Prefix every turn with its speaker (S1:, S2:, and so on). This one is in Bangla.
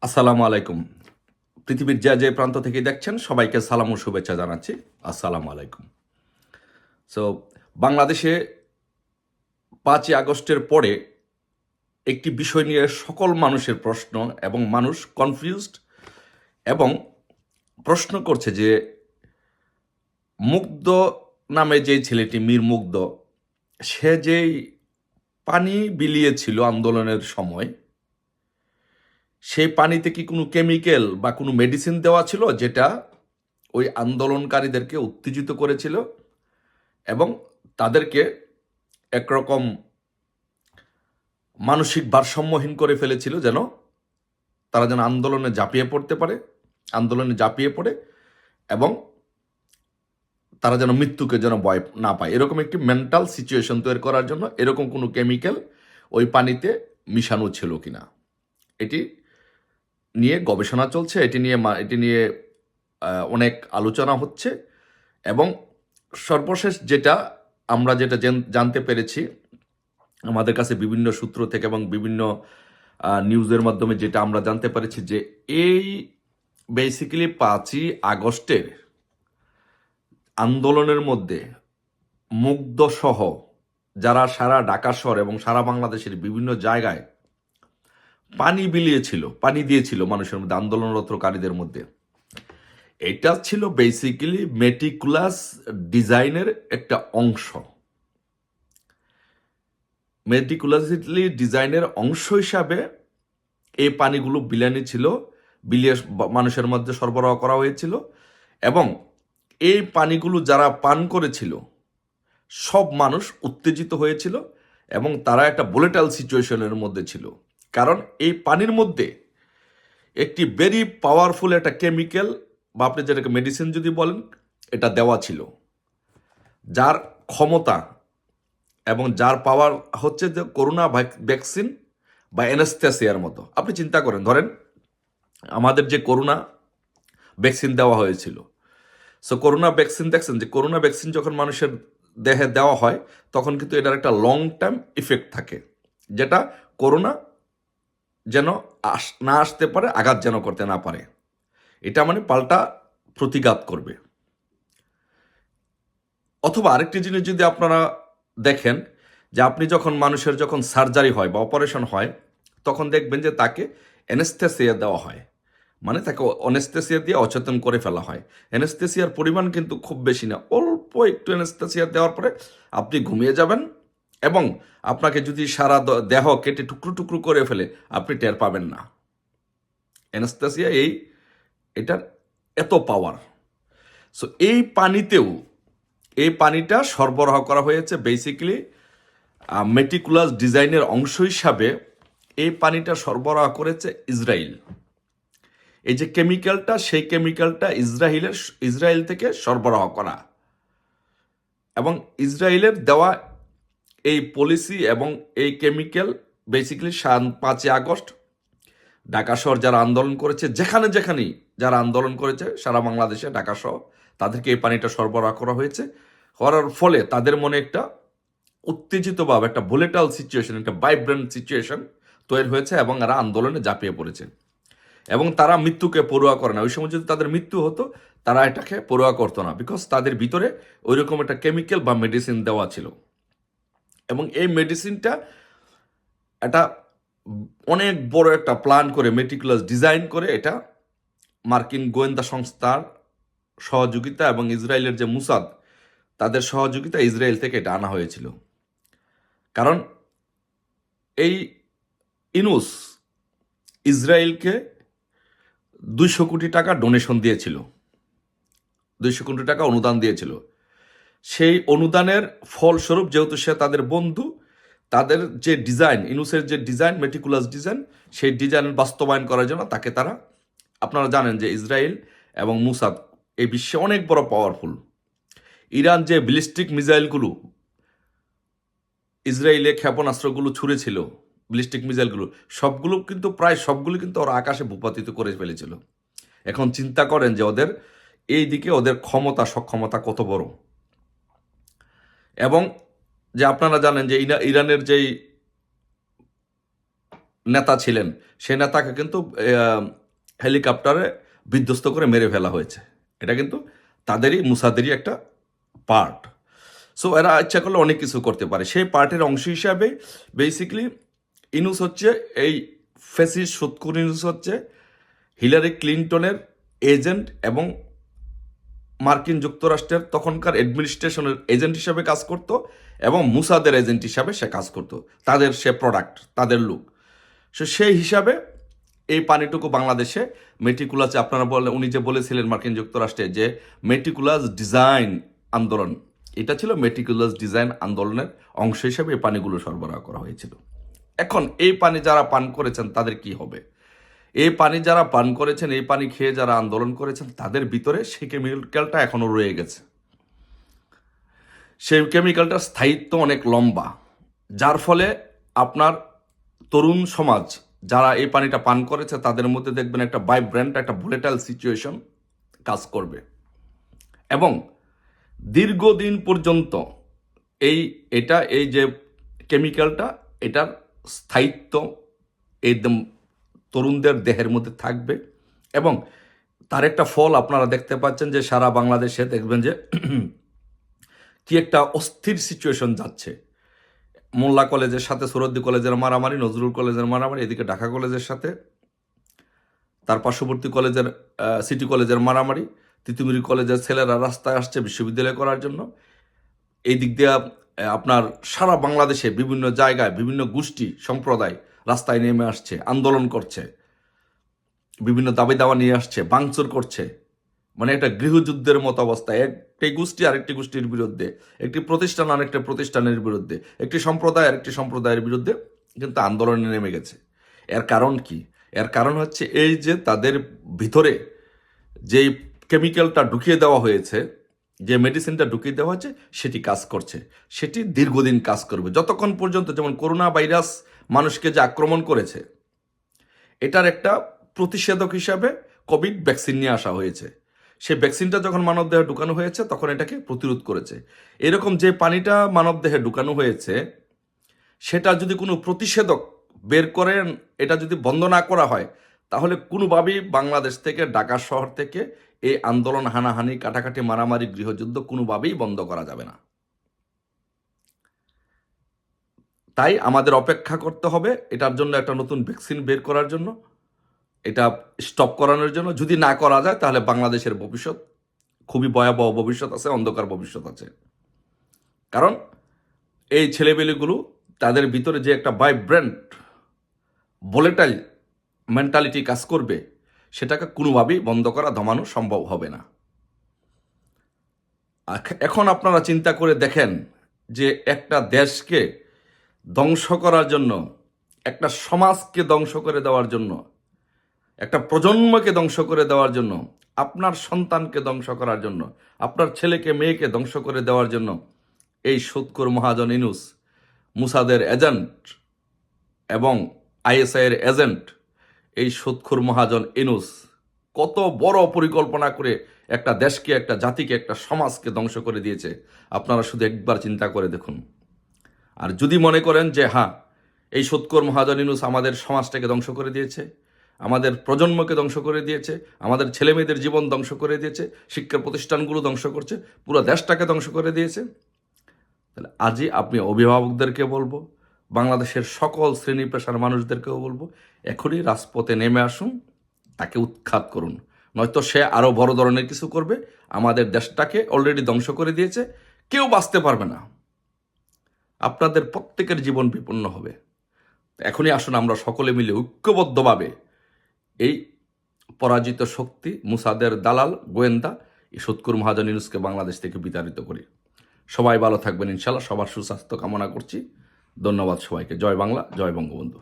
S1: আসসালামু আলাইকুম। পৃথিবীর যে প্রান্ত থেকে দেখছেন সবাইকে সালাম ও শুভেচ্ছা জানাচ্ছি। আসসালামু আলাইকুম। সো বাংলাদেশে ৫ই আগস্টের পরে একটি বিষয় নিয়ে সকল মানুষের প্রশ্ন এবং মানুষ কনফিউজড এবং প্রশ্ন করছে যে মুগ্ধ নামে যেই ছেলেটি মীর মুগ্ধ, সে যেই পানি বিলিয়েছিল আন্দোলনের সময়, সেই পানিতে কি কোনো কেমিক্যাল বা কোনো মেডিসিন দেওয়া ছিল যেটা ওই আন্দোলনকারীদেরকে উত্তেজিত করেছিল এবং তাদেরকে একরকম মানসিক ভারসাম্যহীন করে ফেলেছিল, যেন তারা যেন আন্দোলনে ঝাঁপিয়ে পড়তে পারে, আন্দোলনে ঝাঁপিয়ে পড়ে এবং তারা যেন মৃত্যুকে যেন ভয় না পায়, এরকম একটি মেন্টাল সিচুয়েশন তৈরি করার জন্য এরকম কোনো কেমিক্যাল ওই পানিতে মিশানো ছিল কিনা, এটি নিয়ে গবেষণা চলছে, এটি নিয়ে অনেক আলোচনা হচ্ছে। এবং সর্বশেষ আমরা যেটা জানতে পেরেছি আমাদের কাছে বিভিন্ন সূত্র থেকে এবং বিভিন্ন নিউজের মাধ্যমে, যেটা আমরা জানতে পেরেছি যে এই বেসিক্যালি 5ই আগস্টের আন্দোলনের মধ্যে মুগ্ধ সহ যারা সারা ঢাকা শহর এবং সারা বাংলাদেশের বিভিন্ন জায়গায় পানি দিয়েছিল মানুষের মধ্যে, আন্দোলনরতকারীদের মধ্যে, এটা ছিল বেসিক্যালি মেটিকুলাস ডিজাইনের একটা অংশ। মেটিকুলাসলি ডিজাইনের অংশ হিসাবে এই পানিগুলো বিলিয়ে মানুষের মধ্যে সরবরাহ করা হয়েছিল এবং এই পানিগুলো যারা পান করেছিল সব মানুষ উত্তেজিত হয়েছিল এবং তারা একটা ভোলেটাইল সিচুয়েশনের মধ্যে ছিল, কারণ এই পানির মধ্যে একটি ভেরি পাওয়ারফুল একটা কেমিক্যাল বা আপনি যেটাকে মেডিসিন যদি বলেন, এটা দেওয়া ছিল, যার ক্ষমতা এবং যার পাওয়ার হচ্ছে যে করোনা ভ্যাকসিন বা অ্যানেস্থেসিয়ার মতো। আপনি চিন্তা করেন, ধরেন আমাদের যে করোনা ভ্যাকসিন দেওয়া হয়েছিল, সো করোনা ভ্যাকসিন দেখছেন যে করোনা ভ্যাকসিন যখন মানুষের দেহে দেওয়া হয় তখন কিন্তু এটার একটা লং টার্ম ইফেক্ট থাকে, যেটা করোনা যেন না আসতে পারে, আঘাত যেন করতে না পারে, এটা মানে পাল্টা প্রতিঘাত করবে। অথবা আরেকটি জিনিস যদি আপনারা দেখেন, যে আপনি যখন সার্জারি হয় বা অপারেশন হয় তখন দেখবেন যে তাকে অ্যানেস্থেসিয়া দেওয়া হয়, মানে তাকে অ্যানেস্থেসিয়া দিয়ে অচেতন করে ফেলা হয়। অ্যানেস্থেসিয়ার পরিমাণ কিন্তু খুব বেশি না, অল্প একটু অ্যানেস্থেসিয়া দেওয়ার পরে আপনি ঘুমিয়ে যাবেন এবং আপনাকে যদি সারা দেহ কেটে টুকরো টুকরো করে ফেলে আপনি টের পাবেন না। অ্যানেস্থেসিয়া এটার এত পাওয়ার। সো এই পানিটা সরবরাহ করা হয়েছে বেসিক্যালি মেটিকুলাস ডিজাইনের অংশ হিসাবে। এই পানিটা সরবরাহ করেছে ইসরায়েল। এই যে কেমিক্যালটা, সেই কেমিক্যালটা ইসরায়েল থেকে সরবরাহ করা এবং ইসরায়েলের দেওয়া এই পলিসি এবং এই কেমিক্যাল বেসিক্যালি 5ই আগস্ট ঢাকা শহর যারা আন্দোলন করেছে, যেখানেই যারা আন্দোলন করেছে সারা বাংলাদেশে, ঢাকা শহর, তাদেরকে এই পানিটা সরবরাহ করা হয়েছে। করার ফলে তাদের মনে একটা উত্তেজিত ভাব, একটা ভোলেটাইল সিচুয়েশন, একটা ভাইব্রেন্ট সিচুয়েশন তৈরি হয়েছে এবং এরা আন্দোলনে ঝাঁপিয়ে পড়েছে এবং তারা মৃত্যুকে পরোয়া করে না। ওই সময় যদি তাদের মৃত্যু হতো তারা এটাকে পরোয়া করতো না, বিকজ তাদের ভিতরে ওইরকম একটা কেমিক্যাল বা মেডিসিন দেওয়া ছিল এবং এই মেডিসিনটা এটা অনেক বড় একটা প্ল্যান করে, মেটিকুলাস ডিজাইন করে, এটা মার্কিন গোয়েন্দা সংস্থার সহযোগিতা এবং ইসরায়েলের যে মুসাদ, তাদের সহযোগিতা, ইসরায়েল থেকে এটা আনা হয়েছিল। কারণ এই ইনুস ইসরায়েলকে 200 কোটি টাকা ডোনেশন দিয়েছিল, 200 কোটি টাকা অনুদান দিয়েছিল। সেই অনুদানের ফলস্বরূপ, যেহেতু সে তাদের বন্ধু, তাদের যে ডিজাইন, ইনুসের যে ডিজাইন, মেটিকুলাস ডিজাইন, সেই ডিজাইন বাস্তবায়ন করার জন্য তারা, আপনারা জানেন যে ইসরায়েল এবং মুসাদ এই বিশ্বে অনেক বড় পাওয়ারফুল। ইরান যে ব্যালিস্টিক মিসাইলগুলো ইসরায়েলে ক্ষেপণাস্ত্রগুলো ছুঁড়েছিল, ব্যালিস্টিক মিসাইলগুলো প্রায় সবগুলো কিন্তু ওরা আকাশে ভূপাতিত করে ফেলেছিল। এখন চিন্তা করেন যে এই দিকে ওদের সক্ষমতা কত বড়। এবং যে আপনারা জানেন যে ইরানের যেই নেতা ছিলেন, সেই নেতাকে কিন্তু হেলিকপ্টারে বিধ্বস্ত করে মেরে ফেলা হয়েছে। এটা কিন্তু তাদেরই মুসাদেরই একটা পার্ট। সো এরা ইচ্ছা করলে অনেক কিছু করতে পারে। সেই পার্টের অংশ হিসাবে বেসিক্যালি ইনুস হচ্ছে এই ফ্যাসিস্ট সুৎখুর ইনুস হচ্ছে হিলারি ক্লিনটনের এজেন্ট এবং মার্কিন যুক্তরাষ্ট্রের তখনকার অ্যাডমিনিস্ট্রেশনের এজেন্ট হিসাবে কাজ করত এবং মুসাদের এজেন্ট হিসাবে সে কাজ করত, তাদের সে প্রোডাক্ট, তাদের লোক। সো সেই হিসাবে এই পানিটুকু বাংলাদেশে মেটিকুলাস, আপনারা উনি যে বলেছিলেন মার্কিন যুক্তরাষ্ট্রে যে মেটিকুলাস ডিজাইন আন্দোলন, এটা ছিল মেটিকুলাস ডিজাইন আন্দোলনের অংশ হিসেবে এই পানিগুলো সরবরাহ করা হয়েছিল। এখন এই পানি যারা পান করেছেন তাদের কি হবে? এই পানি যারা পান করেছেন, এই পানি খেয়ে যারা আন্দোলন করেছেন, তাদের ভিতরে সেই কেমিক্যালটা এখনো রয়ে গেছে। সেই কেমিক্যালটার স্থায়িত্ব অনেক লম্বা, যার ফলে আপনার তরুণ সমাজ যারা এই পানিটা পান করেছে তাদের মধ্যে দেখবেন একটা ভাইব্রেন্ট, একটা ভোলেটাইল সিচুয়েশন কাজ করবে এবং দীর্ঘদিন পর্যন্ত এই যে কেমিক্যালটা, এটার স্থায়িত্ব একদম তরুণদের দেহের মধ্যে থাকবে এবং তার একটা ফল আপনারা দেখতে পাচ্ছেন যে সারা বাংলাদেশে দেখবেন যে কি একটা অস্থির সিচুয়েশন যাচ্ছে। মোল্লা কলেজের সাথে সরদ্দি কলেজের মারামারি, নজরুল কলেজের মারামারি, এদিকে ঢাকা কলেজের সাথে তার পার্শ্ববর্তী কলেজের সিটি কলেজের মারামারি, তিতুমিরি কলেজের ছেলেরা রাস্তায় আসছে বিশ্ববিদ্যালয় করার জন্য। এই দিক দিয়ে আপনার সারা বাংলাদেশে বিভিন্ন জায়গায় বিভিন্ন গোষ্ঠী সম্প্রদায় রাস্তায় নেমে আসছে, আন্দোলন করছে, বিভিন্ন দাবি দাওয়া নিয়ে আসছে, ভাঙচুর করছে। মানে একটা গৃহযুদ্ধের মতো অবস্থা, একটি গোষ্ঠী আরেকটি গোষ্ঠীর বিরুদ্ধে, একটি প্রতিষ্ঠান আরেকটি প্রতিষ্ঠানের বিরুদ্ধে, একটি সম্প্রদায় আরেকটি সম্প্রদায়ের বিরুদ্ধে কিন্তু আন্দোলনে নেমে গেছে। এর কারণ কি? এর কারণ হচ্ছে এই যে তাদের ভিতরে যেই কেমিক্যালটা ঢুকিয়ে দেওয়া হয়েছে, যে মেডিসিনটা ঢুকিয়ে দেওয়া হচ্ছে, সেটি কাজ করছে, সেটি দীর্ঘদিন কাজ করবে যতক্ষণ পর্যন্ত, যেমন করোনা ভাইরাস মানুষকে যে আক্রমণ করেছে, এটার একটা প্রতিষেধক হিসাবে কোভিড ভ্যাকসিন নিয়ে আসা হয়েছে। সেই ভ্যাকসিনটা যখন মানবদেহে ঢুকানো হয়েছে তখন এটাকে প্রতিরোধ করেছে। এরকম যে পানিটা মানবদেহে ঢুকানো হয়েছে, সেটা যদি কোনো প্রতিষেধক বের করেন, এটা যদি বন্ধ না করা হয়, তাহলে কোনোভাবেই বাংলাদেশ থেকে, ঢাকা শহর থেকে এই আন্দোলন, হানাহানি, কাটাকাটি, মারামারি, গৃহযুদ্ধ কোনোভাবেই বন্ধ করা যাবে না। তাই আমাদের অপেক্ষা করতে হবে এটার জন্য, একটা নতুন ভ্যাকসিন বের করার জন্য, এটা স্টপ করানোর জন্য। যদি না করা যায় তাহলে বাংলাদেশের ভবিষ্যৎ খুবই ভয়াবহ ভবিষ্যৎ আছে, অন্ধকার ভবিষ্যৎ আছে। কারণ এই ছেলেবেলেগুলো, তাদের ভিতরে যে একটা ভাইব্রেন্ট ভোলেটাইল মেন্টালিটি কাজ করবে, সেটাকে কোনোভাবেই বন্ধ করা, দমানো সম্ভব হবে না। এখন আপনারা চিন্তা করে দেখেন যে একটা দেশকে ধ্বংস করার জন্য, একটা সমাজকে ধ্বংস করে দেওয়ার জন্য, একটা প্রজন্মকে ধ্বংস করে দেওয়ার জন্য, আপনার সন্তানকে ধ্বংস করার জন্য, আপনার ছেলেকে মেয়েকে ধ্বংস করে দেওয়ার জন্য এই সুৎখোর মহাজন ইনুস, মুসাদের এজেন্ট এবং আইএসআইয়ের এজেন্ট, এই সুৎখোর মহাজন ইনুস কত বড় পরিকল্পনা করে একটা দেশকে, একটা জাতিকে, একটা সমাজকে ধ্বংস করে দিয়েছে, আপনারা শুধু একবার চিন্তা করে দেখুন। আর যদি মনে করেন যে হ্যাঁ, এই সুৎখোর মহাজন ইনুস আমাদের সমাজটাকে ধ্বংস করে দিয়েছে, আমাদের প্রজন্মকে ধ্বংস করে দিয়েছে, আমাদের ছেলেমেয়েদের জীবন ধ্বংস করে দিয়েছে, শিক্ষা প্রতিষ্ঠানগুলো ধ্বংস করছে, পুরো দেশটাকে ধ্বংস করে দিয়েছে, তাহলে আজই আপনি অভিভাবকদেরকে বলবো, বাংলাদেশের সকল শ্রেণী পেশার মানুষদেরকেও বলবো, এখনই রাজপথে নেমে আসুন, তাকে উৎখাত করুন। নয়তো সে আরও বড় ধরনের কিছু করবে, আমাদের দেশটাকে অলরেডি ধ্বংস করে দিয়েছে, কেউ বাঁচতে পারবে না, আপনাদের প্রত্যেকের জীবন বিপন্ন হবে। এখনই আসুন আমরা সকলে মিলে ঐক্যবদ্ধভাবে এই পরাজিত শক্তি, মুসাদের দালাল, গোয়েন্দা, এই সুৎখোর মহাজন ইউনূসকে বাংলাদেশ থেকে বিতাড়িত করি। সবাই ভালো থাকবেন ইনশাল্লাহ, সবার সুস্বাস্থ্য কামনা করছি। ধন্যবাদ সবাইকে। জয় বাংলা, জয় বঙ্গবন্ধু।